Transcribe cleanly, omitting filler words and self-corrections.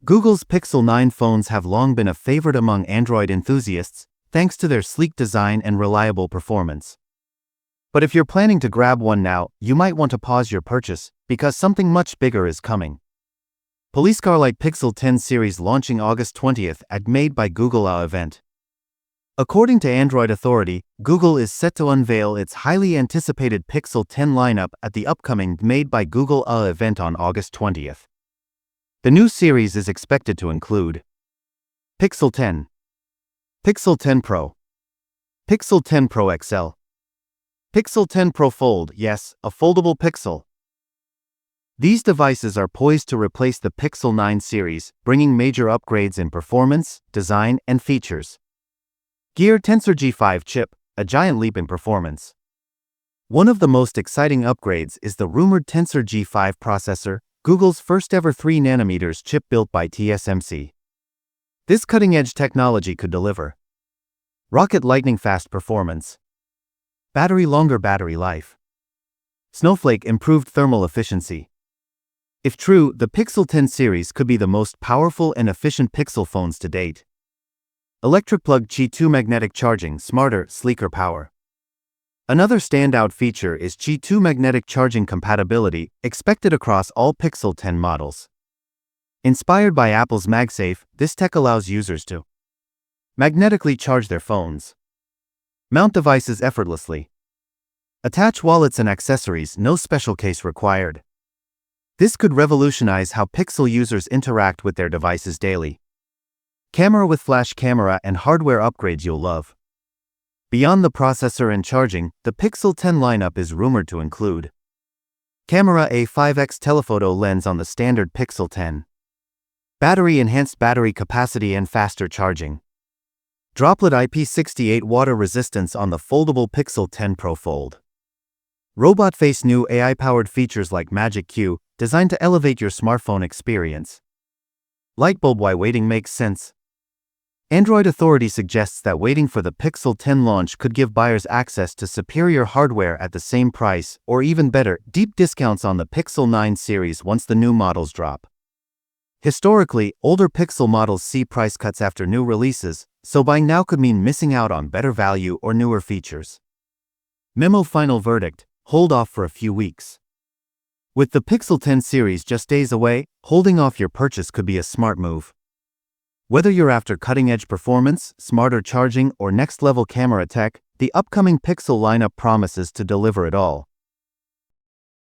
Google's Pixel 9 phones have long been a favorite among Android enthusiasts, thanks to their sleek design and reliable performance. But if you're planning to grab one now, you might want to pause your purchase, because something much bigger is coming. Police car-like Pixel 10 series launching August 20th at Made by Google event. According to Android Authority, Google is set to unveil its highly anticipated Pixel 10 lineup at the upcoming Made by Google event on August 20th. The new series is expected to include Pixel 10, Pixel 10 Pro, Pixel 10 Pro XL, Pixel 10 Pro Fold, yes, a foldable Pixel. These devices are poised to replace the Pixel 9 series, bringing major upgrades in performance, design, and features. Gear Tensor G5 chip, a giant leap in performance. One of the most exciting upgrades is the rumored Tensor G5 processor, Google's first-ever 3nm chip built by TSMC. This cutting-edge technology could deliver rocket lightning-fast performance, longer battery life, snowflake improved thermal efficiency. If true, the Pixel 10 series could be the most powerful and efficient Pixel phones to date. Electric plug Qi2 magnetic charging, smarter, sleeker power. Another standout feature is Qi2 magnetic charging compatibility, expected across all Pixel 10 models. Inspired by Apple's MagSafe, this tech allows users to magnetically charge their phones, mount devices effortlessly, attach wallets and accessories, no special case required. This could revolutionize how Pixel users interact with their devices daily. Camera with flash camera and hardware upgrades you'll love. Beyond the processor and charging, the Pixel 10 lineup is rumored to include camera A5x telephoto lens on the standard Pixel 10, enhanced battery capacity and faster charging, droplet IP68 water resistance on the foldable Pixel 10 Pro Fold, robot face, new AI-powered features like Magic Q, designed to elevate your smartphone experience. Light bulb, why waiting makes sense. Android Authority suggests that waiting for the Pixel 10 launch could give buyers access to superior hardware at the same price, or even better, deep discounts on the Pixel 9 series once the new models drop. Historically, older Pixel models see price cuts after new releases, so buying now could mean missing out on better value or newer features. Memo: final verdict: hold off for a few weeks. With the Pixel 10 series just days away, holding off your purchase could be a smart move. Whether you're after cutting-edge performance, smarter charging, or next-level camera tech, the upcoming Pixel lineup promises to deliver it all.